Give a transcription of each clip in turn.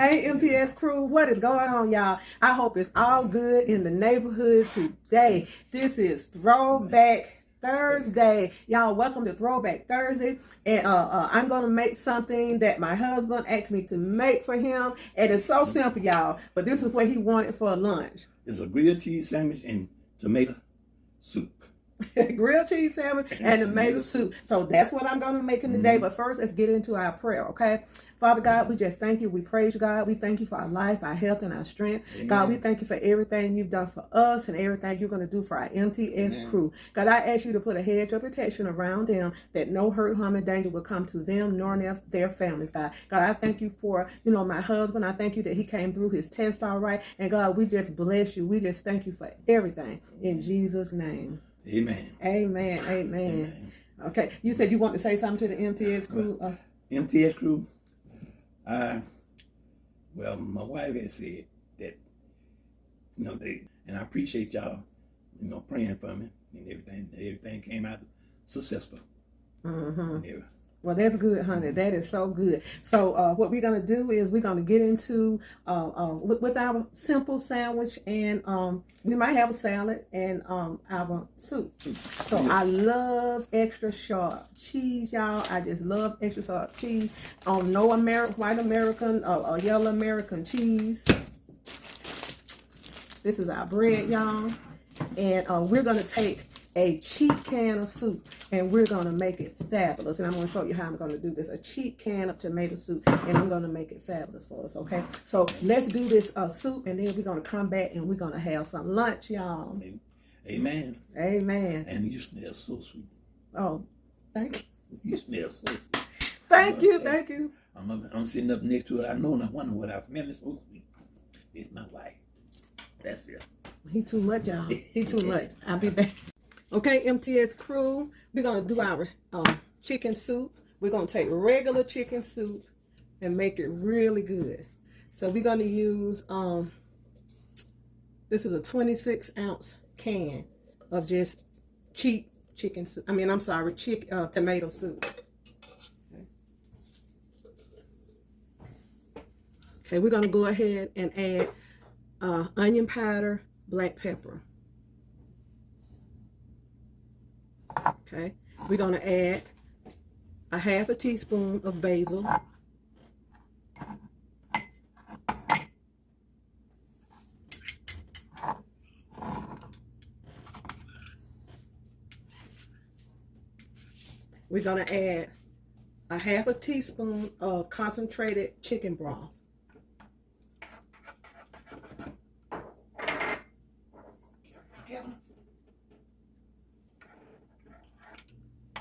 Hey, MTS crew, what is going on, y'all? I hope it's all good in the neighborhood today. This is Throwback Thursday. Y'all, welcome to Throwback Thursday. And I'm going to make something that my husband asked me to make for him. And it's so simple, y'all. But this is what he wanted for lunch. It's a grilled cheese sandwich and tomato soup. Grilled cheese sandwich and tomato soup. So that's what I'm going to make in today. But first, let's get into our prayer, okay? Father God, we just thank you. We praise you, God. We thank you for our life, our health, and our strength. Amen. God, we thank you for everything you've done for us and everything you're going to do for our MTS crew. God, I ask you to put a hedge of protection around them, that no hurt, harm, and danger will come to them nor their families, God. God, I thank you for, my husband. I thank you that he came through his test all right. And God, we just bless you. We just thank you for everything. In Jesus' name. Amen. Amen. Amen. Okay. You said you want to say something to the MTS crew? MTS crew? Well, my wife has said that, and I appreciate y'all, praying for me and everything. Everything came out successful. Mm-hmm. Well, that's good, honey. That is so good. So what we're going to do is we're going to get into with our simple sandwich, and we might have a salad and our soup. So I love extra sharp cheese, y'all. I just love extra sharp cheese. No white American or yellow American cheese. This is our bread, y'all. And we're going to take a cheap can of soup, and we're going to make it fabulous. And I'm going to show you how I'm going to do this. A cheap can of tomato soup, and I'm going to make it fabulous for us, okay? So let's do this soup, and then we're going to come back, and we're going to have some lunch, y'all. Amen. Amen. And you smell so sweet. Oh, thank you. You smell so sweet. Thank you. Thank you. I'm sitting up next to it. I know, and I wonder what I smell. It's so sweet. It's my wife. That's it. He too much, y'all. He too much. I'll be back. Okay, MTS crew, we're going to do our chicken soup. We're going to take regular chicken soup and make it really good. So we're going to use, this is a 26-ounce can of just cheap chicken soup. Tomato soup. Okay, we're going to go ahead and add onion powder, black pepper. Okay, we're going to add a half a teaspoon of basil. We're going to add a half a teaspoon of concentrated chicken broth.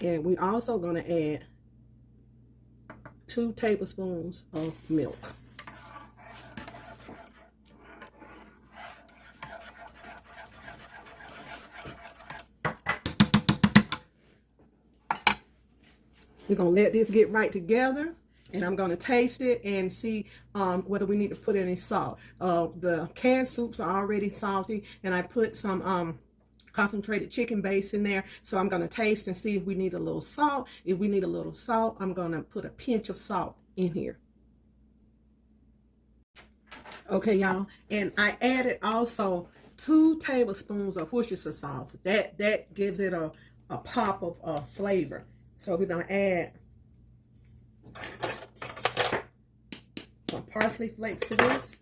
And we're also going to add 2 tablespoons of milk. We're going to let this get right together, and I'm going to taste it and see whether we need to put any salt. The canned soups are already salty, and I put some concentrated chicken base in there, so I'm going to taste and see if we need a little salt. If we need a little salt, I'm going to put a pinch of salt in here. Okay, y'all, and I added also 2 tablespoons of Worcestershire sauce. That gives it a pop of flavor. So we're going to add some parsley flakes to this.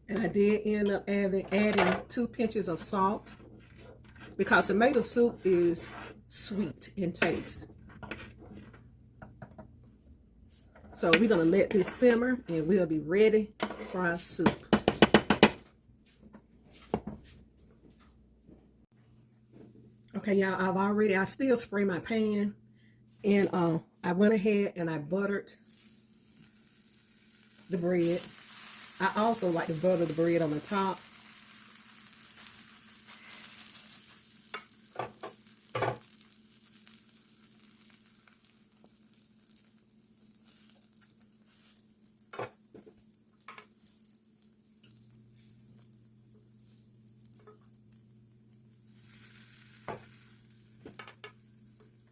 And I did end up adding 2 pinches of salt, because tomato soup is sweet in taste. So we're going to let this simmer, and we'll be ready for our soup. Okay, y'all, I still spray my pan, and I went ahead and I buttered the bread. I also like to butter the bread on the top.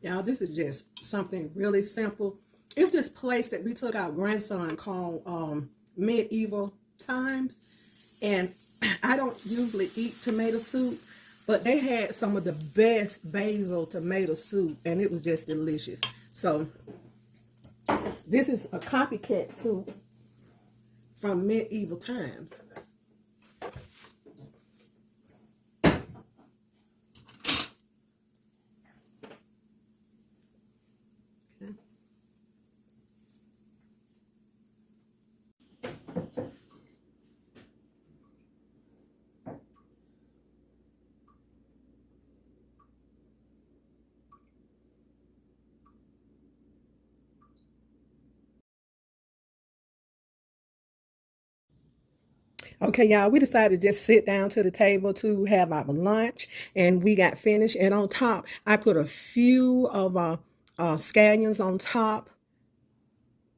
Y'all, this is just something really simple. It's this place that we took our grandson called Medieval Times. And I don't usually eat tomato soup, but they had some of the best basil tomato soup, and it was just delicious. So this is a copycat soup from Medieval Times. Okay, y'all, we decided to just sit down to the table to have our lunch, and we got finished. And on top, I put a few of scallions on top,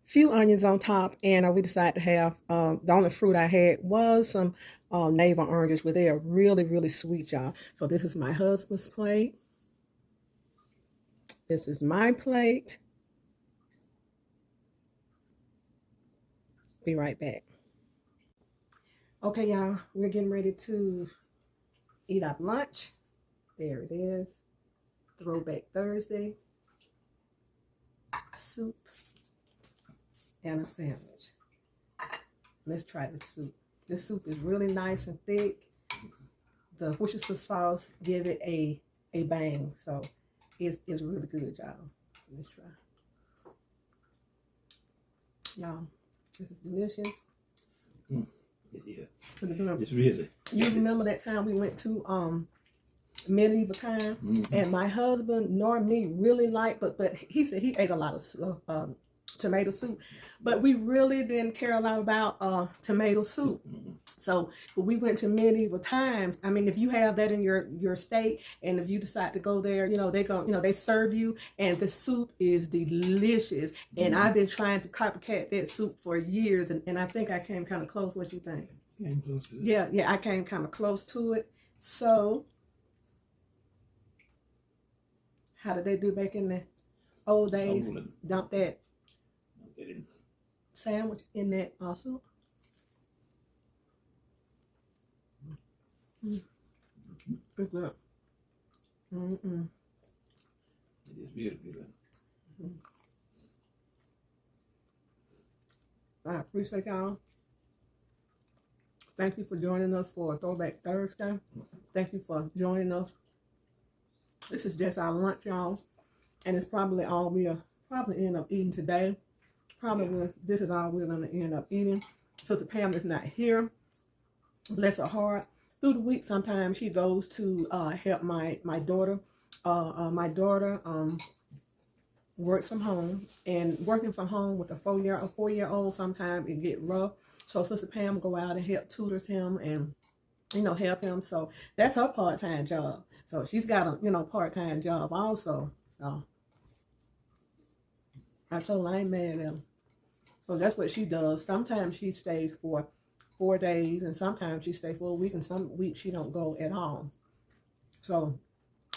few onions on top, and we decided to have, the only fruit I had was some navel oranges, but they are really, really sweet, y'all. So this is my husband's plate. This is my plate. Be right back. Okay, y'all, we're getting ready to eat our lunch. There it is. Throwback Thursday. Soup and a sandwich. Let's try the soup. This soup is really nice and thick. The Worcestershire sauce give it a bang. So it's really good, y'all. Let's try. Y'all, this is delicious. Yeah. It's really. You remember that time we went to Medieval Time, and my husband nor me really liked, but he said he ate a lot of tomato soup, but we really didn't care a lot about tomato soup. So we went to Medieval Times. I mean, if you have that in your state, and if you decide to go there, they serve you, and the soup is delicious. And I've been trying to copycat that soup for years, and I think I came kind of close. What you think? Came close to it. Yeah, I came kind of close to it. So, how did they do back in the old days? Dump that sandwich in that soup. It's good. It is really good. I appreciate y'all. Thank you for joining us for Throwback Thursday. Thank you for joining us. This is just our lunch, y'all. And it's probably all we'll probably end up eating today. This is all we're going to end up eating. Sister Pam is not here. Bless her heart. Through the week, sometimes she goes to help my daughter. My daughter works from home, and working from home with a 4-year-old, sometimes it get rough. So Sister Pam go out and help tutors him and help him. So that's her part-time job. So she's got a part-time job also. So I told her I ain't mad at her. So that's what she does. Sometimes she stays for 4 days, and sometimes she stays for a week, and some weeks she don't go at all. So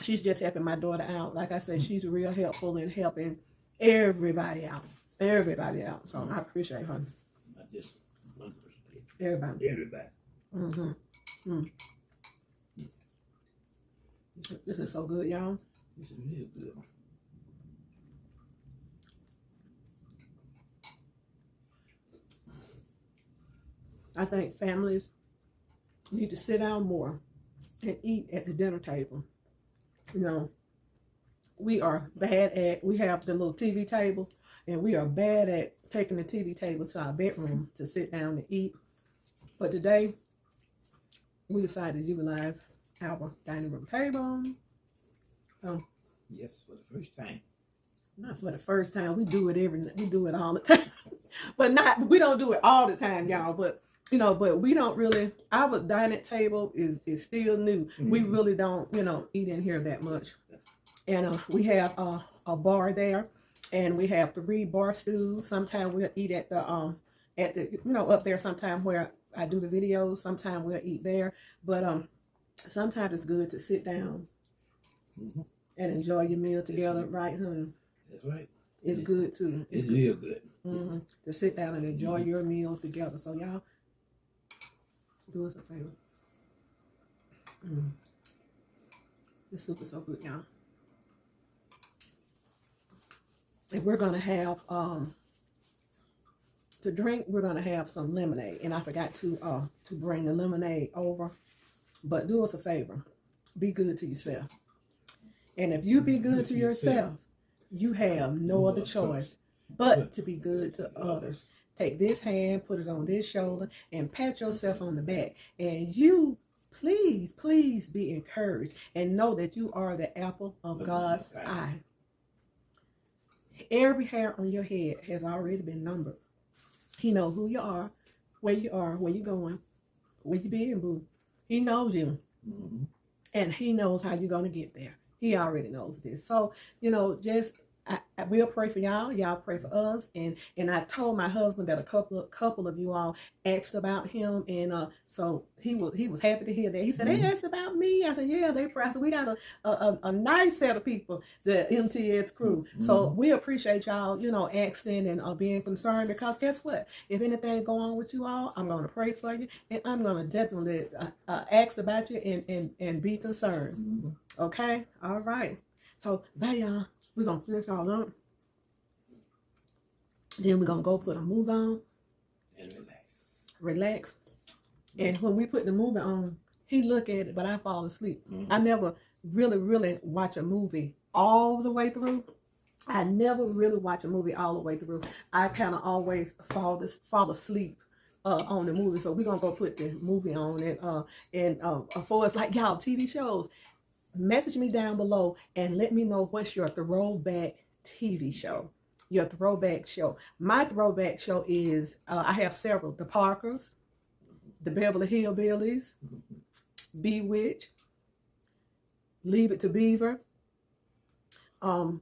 she's just helping my daughter out. Like I said, she's real helpful in helping everybody out. So I appreciate her. Not just one person. Everybody. This is so good, y'all. This is real good. I think families need to sit down more and eat at the dinner table. We are bad at, we have the little TV tables, and we are bad at taking the TV table to our bedroom to sit down and eat. But today, we decided to utilize our dining room table. Yes, for the first time. Not for the first time. We do it all the time. But we don't do it all the time, y'all. But we don't really, our dining table is still new. We really don't, eat in here that much. And we have a bar there, and we have 3 bar stools. Sometimes we'll eat at the up there sometime where I do the videos. Sometimes we'll eat there. But sometimes it's good to sit down and enjoy your meal together, right, honey? That's right. It's good too. It's real good. Mm-hmm. To sit down and enjoy your meals together. So y'all, do us a favor. This soup is so good, y'all. And we're gonna have to drink. We're gonna have some lemonade, and I forgot to bring the lemonade over. But do us a favor, be good to yourself. And if you be good to yourself, you have no other choice but to be good to others. Take this hand, put it on this shoulder, and pat yourself on the back. And you, please, please be encouraged and know that you are the apple of God's eye. Every hair on your head has already been numbered. He knows who you are, where you're going, where you being, boo. He knows you. Mm-hmm. And he knows how you're going to get there. He already knows this. So, just I will pray for y'all. Y'all pray for us. And I told my husband that a couple of you all asked about him, and so he was happy to hear that. He said, they asked about me. I said, yeah, they pray. I said, we got a nice set of people, the MTS crew. Mm-hmm. So we appreciate y'all, asking and being concerned, because guess what? If anything go on with you all, I'm going to pray for you, and I'm going to definitely ask about you and be concerned. Mm-hmm. Okay? All right. So bye, y'all. We're going to finish all up. Then we're going to go put a movie on. And relax. And when we put the movie on, he look at it, but I fall asleep. Mm-hmm. I never really watch a movie all the way through. I never really watch a movie all the way through. I kind of always fall asleep on the movie. So we're going to go put the movie on. And for us, like y'all, TV shows, message me down below and let me know what's your throwback TV show. Your throwback show. My throwback show is, I have several. The Parkers, the Beverly Hillbillies, Bewitched, Leave It to Beaver. All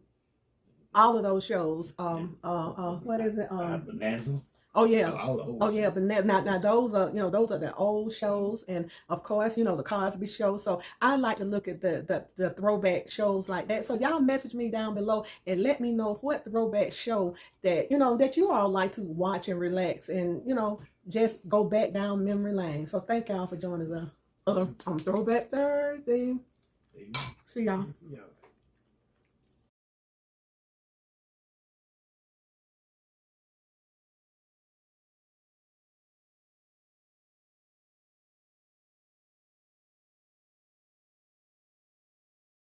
of those shows. What is it? Bonanza. Oh yeah, but now those are those are the old shows, and of course the Cosby Show. So I like to look at the throwback shows like that. So y'all message me down below and let me know what throwback show that that you all like to watch and relax and just go back down memory lane. So thank y'all for joining us on Throwback Thursday. See y'all.